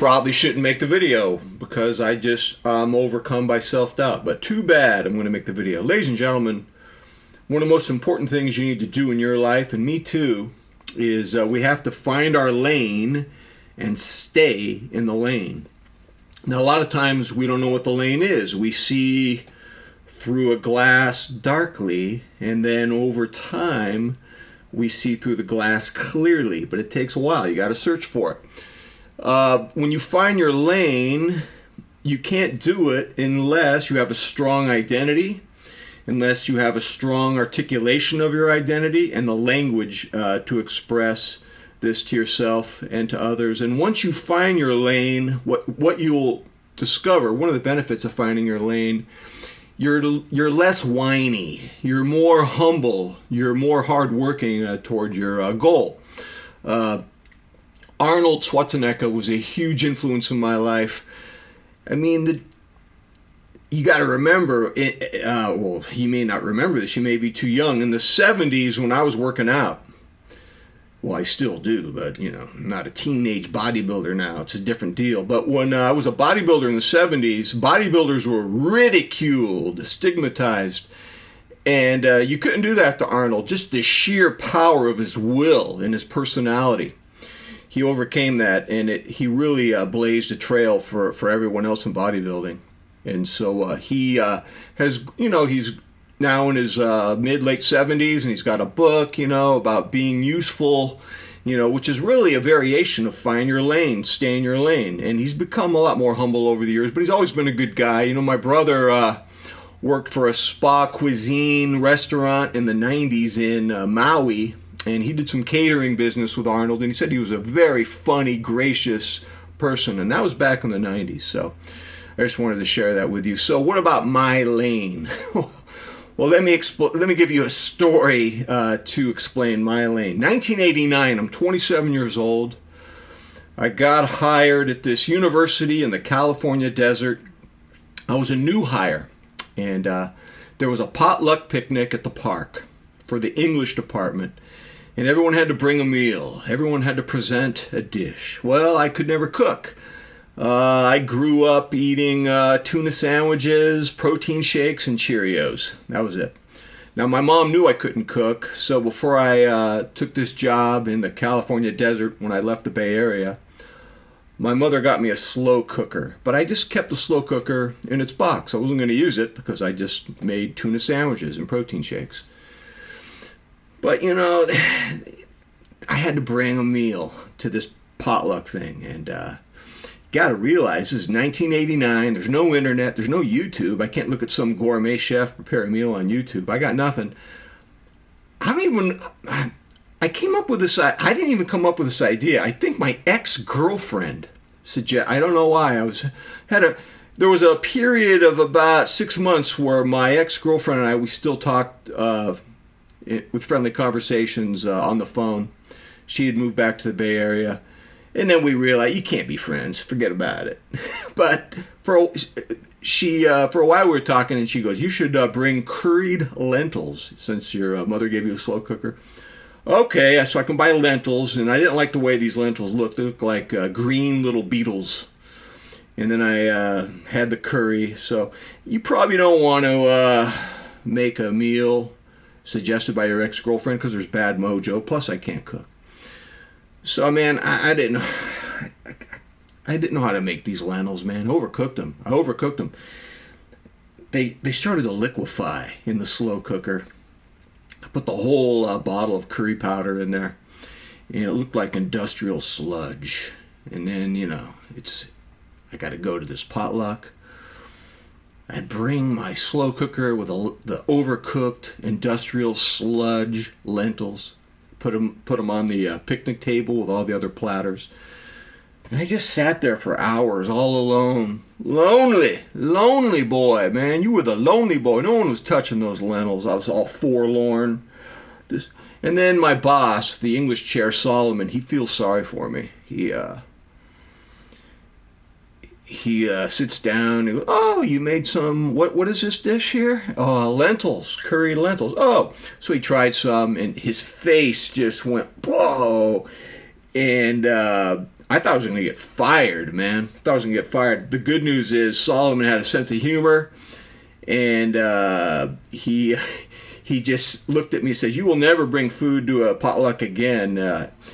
probably shouldn't make the video because I'm overcome by self-doubt. But too bad I'm going to make the video. Ladies and gentlemen, one of the most important things you need to do in your life, and me too, is we have to find our lane and stay in the lane. Now, a lot of times we don't know what the lane is. We see through a glass darkly, and then over time we see through the glass clearly, but it takes a while. You got to search for it. When you find your lane, you can't do it unless you have a strong identity, unless you have a strong articulation of your identity and the language to express this to yourself and to others. And once you find your lane, what you'll discover, one of the benefits of finding your lane, you're less whiny, you're more humble, you're more hardworking toward your goal. Arnold Schwarzenegger was a huge influence in my life. I mean, you got to remember, well, you may not remember this, you may be too young. In the 70s, when I was working out, well, I still do, but, I'm not a teenage bodybuilder now. It's a different deal. But when I was a bodybuilder in the 70s, bodybuilders were ridiculed, stigmatized. And you couldn't do that to Arnold. Just the sheer power of his will and his personality. He overcame that, and he really blazed a trail for everyone else in bodybuilding. And so he has, he's now in his mid-late 70s, and he's got a book, about being useful, which is really a variation of find your lane, stay in your lane. And he's become a lot more humble over the years, but he's always been a good guy. My brother worked for a spa cuisine restaurant in the 90s in Maui, and he did some catering business with Arnold, and he said he was a very funny, gracious person, and that was back in the 90s. So I just wanted to share that with you. So what about my lane? Well, let me give you a story to explain my lane. 1989, I'm 27 years old. I got hired at this university in the California desert. I was a new hire, and there was a potluck picnic at the park for the English department, and everyone had to bring a meal. Everyone had to present a dish. Well, I could never cook. I grew up eating tuna sandwiches, protein shakes, and Cheerios. That was it. Now, my mom knew I couldn't cook, so before I took this job in the California desert when I left the Bay Area, my mother got me a slow cooker. But I just kept the slow cooker in its box. I wasn't going to use it because I just made tuna sandwiches and protein shakes. But, I had to bring a meal to this potluck thing, and got to realize this is 1989. There's no internet. There's no YouTube. I can't look at some gourmet chef prepare a meal on YouTube. I got nothing. I came up with this. I didn't even come up with this idea. I think my ex-girlfriend I don't know why. There was a period of about 6 months where my ex-girlfriend and I, we still talked with friendly conversations on the phone. She had moved back to the Bay Area. And then we realized you can't be friends. Forget about it. But for a while we were talking, and she goes, "You should bring curried lentils since your mother gave you a slow cooker." Okay, so I can buy lentils, and I didn't like the way these lentils looked. They looked like green little beetles. And then I had the curry. So you probably don't want to make a meal suggested by your ex-girlfriend because there's bad mojo. Plus, I can't cook. So, man, I didn't know how to make these lentils, man. I overcooked them. They started to liquefy in the slow cooker. I put the whole bottle of curry powder in there, and it looked like industrial sludge. And then, I got to go to this potluck. I'd bring my slow cooker with the overcooked industrial sludge lentils. Put them on the picnic table with all the other platters. And I just sat there for hours all alone. Lonely boy, man. You were the lonely boy. No one was touching those lentils. I was all forlorn. And then my boss, the English chair, Solomon, he feels sorry for me. He sits down and goes, "Oh, you made some, what is this dish here?" "Oh, lentils, curried lentils." "Oh." So he tried some, and his face just went, whoa. And I thought I was going to get fired, man. I thought I was going to get fired. The good news is Solomon had a sense of humor, and he just looked at me and said, "You will never bring food to a potluck again."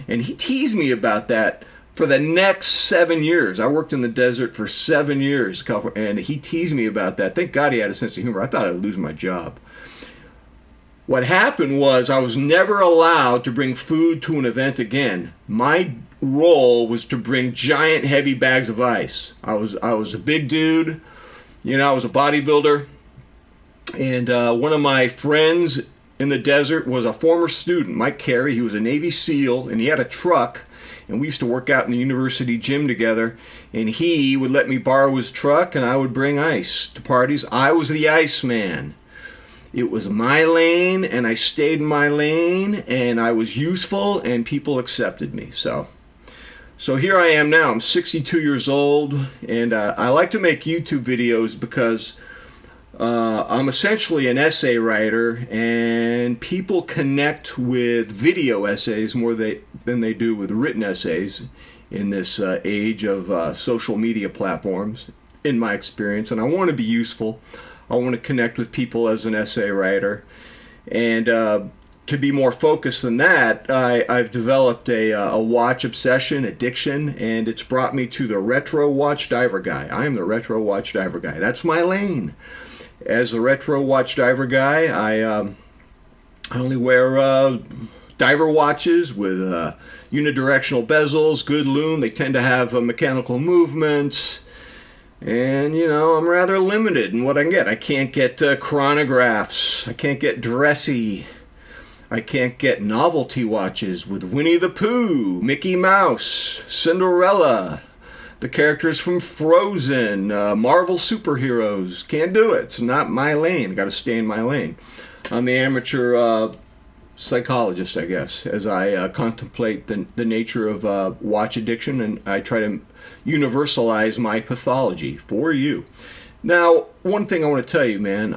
And he teased me about that for the next 7 years. I worked in the desert for 7 years, and he teased me about that. Thank God he had a sense of humor. I thought I'd lose my job. What happened was I was never allowed to bring food to an event again. My role was to bring giant heavy bags of ice. I was a big dude, I was a bodybuilder, and one of my friends in the desert was a former student, Mike Carey. He was a Navy SEAL, and he had a truck, and we used to work out in the university gym together, and he would let me borrow his truck, and I would bring ice to parties. I was the Iceman. It was my lane, and I stayed in my lane, and I was useful, and people accepted me. So here I am now. I'm 62 years old, and I like to make YouTube videos because I'm essentially an essay writer, and people connect with video essays more than they do with written essays in this age of social media platforms, in my experience. And I want to be useful. I want to connect with people as an essay writer. And to be more focused than that, I've developed a watch obsession, addiction, and it's brought me to the retro watch diver guy. I am the retro watch diver guy. That's my lane. As the retro watch diver guy, I only wear diver watches with unidirectional bezels, good lume. They tend to have mechanical movements. And, I'm rather limited in what I can get. I can't get chronographs. I can't get dressy. I can't get novelty watches with Winnie the Pooh, Mickey Mouse, Cinderella, the characters from Frozen, Marvel superheroes. Can't do it. It's not my lane. Got to stay in my lane. I'm the amateur psychologist, I guess, as I contemplate the nature of watch addiction, and I try to universalize my pathology for you. Now, one thing I want to tell you, man,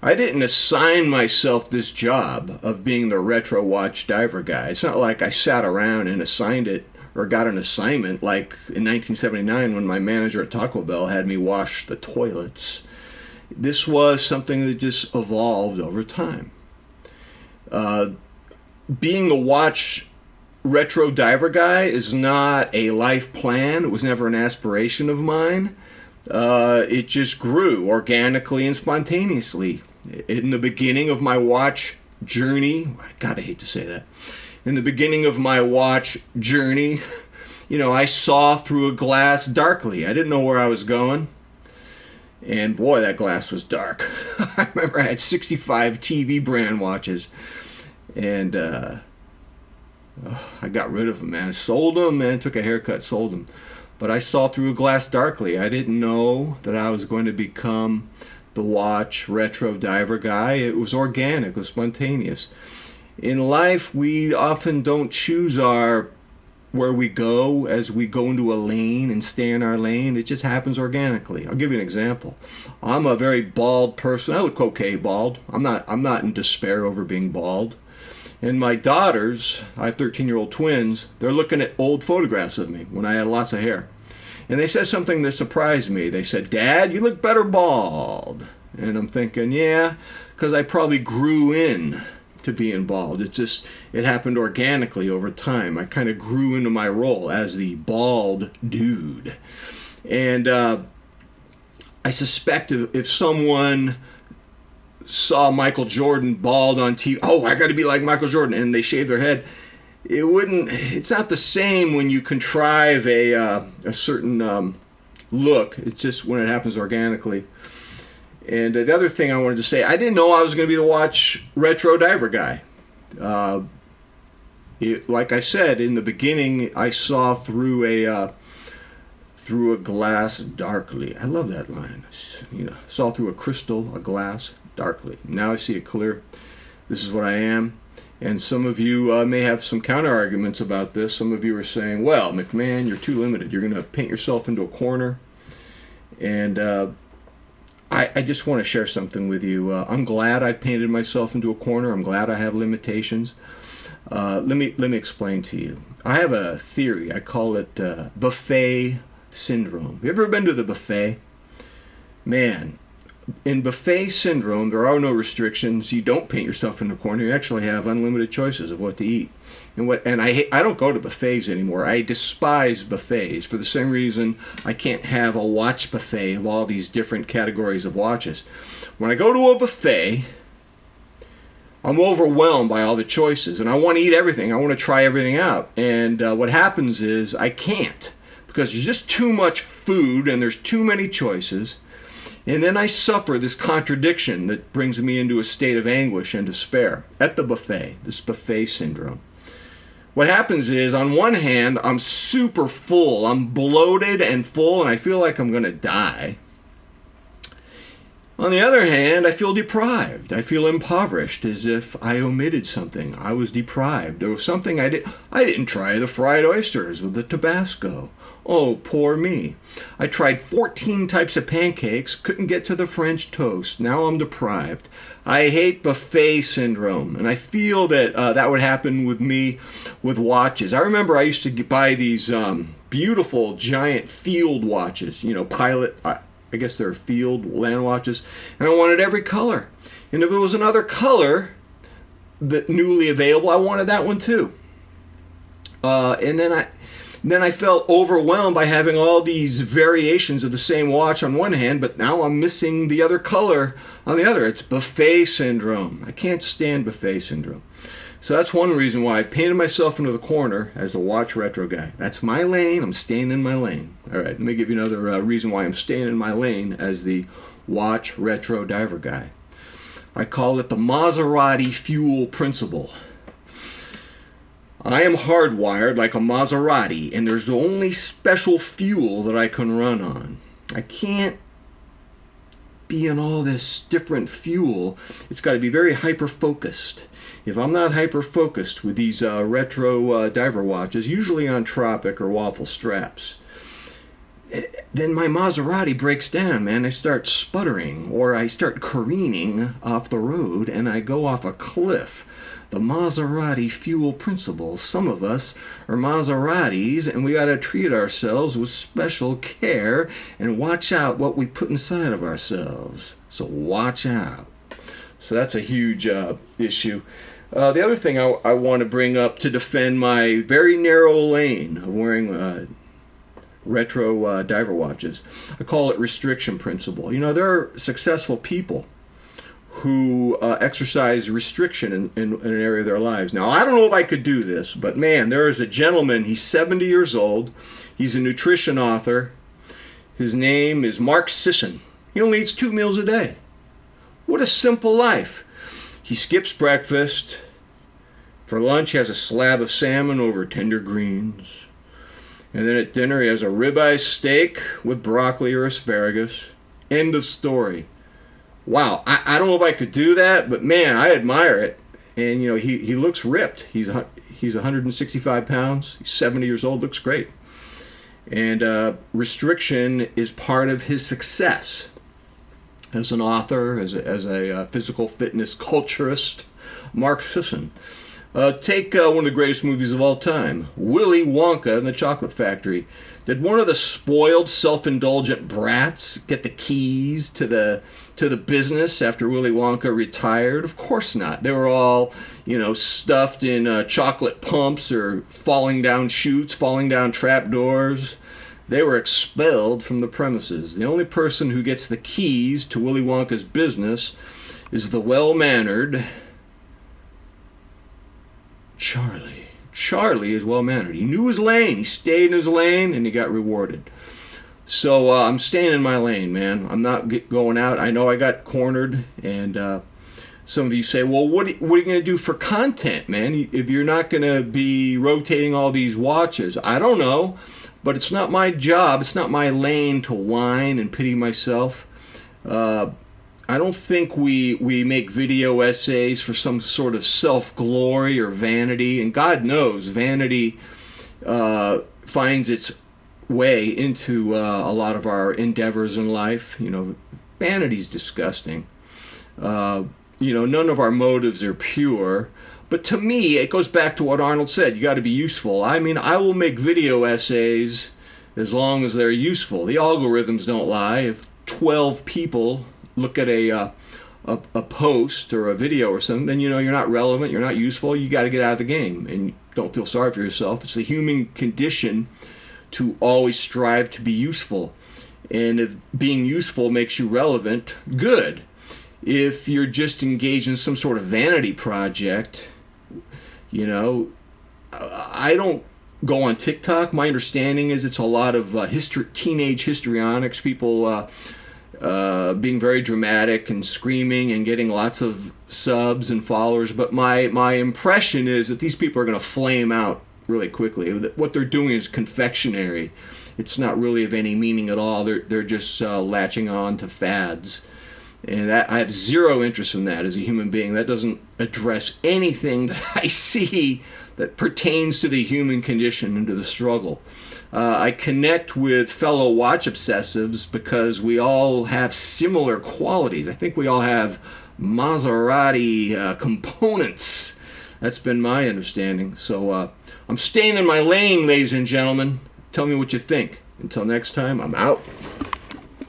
I didn't assign myself this job of being the retro watch diver guy. It's not like I sat around and assigned it or got an assignment like in 1979 when my manager at Taco Bell had me wash the toilets. This was something that just evolved over time. Being a watch retro diver guy is not a life plan. It was never an aspiration of mine. It just grew organically and spontaneously. In the beginning of my watch journey, God, I hate to say that. In the beginning of my watch journey, I saw through a glass darkly. I didn't know where I was going. And boy, that glass was dark. I remember I had 65 TV brand watches. And I got rid of them, man. Sold them, man. Took a haircut, sold them. But I saw through a glass darkly. I didn't know that I was going to become the watch retro diver guy. It was organic. It was spontaneous. In life, we often don't choose where we go as we go into a lane and stay in our lane. It just happens organically. I'll give you an example. I'm a very bald person. I look okay bald. I'm not in despair over being bald. And my daughters, I have 13-year-old twins, they're looking at old photographs of me when I had lots of hair. And they said something that surprised me. They said, "Dad, you look better bald." And I'm thinking, yeah, because I probably grew in to being bald. It happened organically over time. I kind of grew into my role as the bald dude. And I suspect if someone saw Michael Jordan bald on TV, oh, I got to be like Michael Jordan, and they shave their head, it's not the same when you contrive a certain look. It's just when it happens organically. And the other thing I wanted to say, I didn't know I was going to be the watch retro diver guy. Like I said, in the beginning, I saw through a glass darkly. I love that line. Saw through a glass darkly. Now I see it clear. This is what I am. And some of you may have some counter arguments about this. Some of you are saying, well, McMahon, you're too limited. You're going to paint yourself into a corner. And I just want to share something with you. I'm glad I painted myself into a corner. I'm glad I have limitations. Let me explain to you. I have a theory. I call it buffet syndrome. Have you ever been to the buffet? Man, in buffet syndrome, there are no restrictions. You don't paint yourself in the corner. You actually have unlimited choices of what to eat. And I don't go to buffets anymore. I despise buffets for the same reason I can't have a watch buffet of all these different categories of watches. When I go to a buffet, I'm overwhelmed by all the choices, and I want to eat everything. I want to try everything out. And what happens is I can't, because there's just too much food and there's too many choices. And then I suffer this contradiction that brings me into a state of anguish and despair at the buffet, this buffet syndrome. What happens is, on one hand, I'm super full. I'm bloated and full, and I feel like I'm going to die. On the other hand, I feel deprived. I feel impoverished, as if I omitted something. I was deprived. There was something I didn't try the fried oysters with the Tabasco. Oh, poor me. I tried 14 types of pancakes, couldn't get to the French toast. Now I'm deprived. I hate buffet syndrome, and I feel that that would happen with me with watches. I remember I used to buy these beautiful giant field watches, Pilot, I guess they're field land watches, and I wanted every color. And if there was another color that newly available, I wanted that one too. And then I felt overwhelmed by having all these variations of the same watch on one hand, but now I'm missing the other color on the other. It's buffet syndrome. I can't stand buffet syndrome. So that's one reason why I painted myself into the corner as the watch retro guy. That's my lane. I'm staying in my lane. All right, let me give you another reason why I'm staying in my lane as the watch retro diver guy. I call it the Maserati fuel principle. I am hardwired like a Maserati, and there's only special fuel that I can run on. I can't be in all this different fuel. It's got to be very hyper-focused. If I'm not hyper-focused with these retro diver watches, usually on Tropic or waffle straps, then my Maserati breaks down, man. I start sputtering, or I start careening off the road, and I go off a cliff. The Maserati fuel principle. Some of us are Maseratis, and we got to treat ourselves with special care and watch out what we put inside of ourselves. So watch out. So that's a huge issue. The other thing I want to bring up to defend my very narrow lane of wearing retro diver watches, I call it restriction principle. There are successful people who exercise restriction in an area of their lives. Now, I don't know if I could do this, but man, there is a gentleman, he's 70 years old, he's a nutrition author, his name is Mark Sisson. He only eats 2 meals a day. What a simple life. He skips breakfast. For lunch, he has a slab of salmon over tender greens. And then at dinner, he has a ribeye steak with broccoli or asparagus. End of story. Wow, I don't know if I could do that, but man, I admire it. And he looks ripped. He's 165 pounds. He's 70 years old. Looks great. And restriction is part of his success as an author, as a physical fitness culturist. Mark Sisson. Take one of the greatest movies of all time, Willy Wonka and the Chocolate Factory. Did one of the spoiled, self-indulgent brats get the keys to the business after Willy Wonka retired? Of course not. They were all, stuffed in chocolate pumps or falling down chutes, falling down trapdoors. They were expelled from the premises. The only person who gets the keys to Willy Wonka's business is the well-mannered Charlie. Charlie is well-mannered. He knew his lane. He stayed in his lane, and he got rewarded. So I'm staying in my lane, man. I'm not going out. I know I got cornered, and some of you say, well, what are you going to do for content, man, if you're not going to be rotating all these watches? I don't know, but it's not my job. It's not my lane to whine and pity myself. I don't think we make video essays for some sort of self-glory or vanity. And God knows vanity finds its way into a lot of our endeavors in life. Vanity's disgusting. None of our motives are pure. But to me, it goes back to what Arnold said. You got to be useful. I mean, I will make video essays as long as they're useful. The algorithms don't lie. If 12 people look at a post or a video or something, then you know you're not relevant, you're not useful, you got to get out of the game. And don't feel sorry for yourself. It's the human condition to always strive to be useful. And if being useful makes you relevant, good. If you're just engaged in some sort of vanity project, you know, I don't go on TikTok. My understanding is it's a lot of teenage histrionics, people being very dramatic and screaming and getting lots of subs and followers. But my impression is that these people are going to flame out really quickly. What they're doing is confectionery. It's not really of any meaning at all. They're just latching on to fads. And I have zero interest in that as a human being. That doesn't address anything that I see that pertains to the human condition and to the struggle. I connect with fellow watch obsessives because we all have similar qualities. I think we all have Maserati components. That's been my understanding. So I'm staying in my lane, ladies and gentlemen. Tell me what you think. Until next time, I'm out.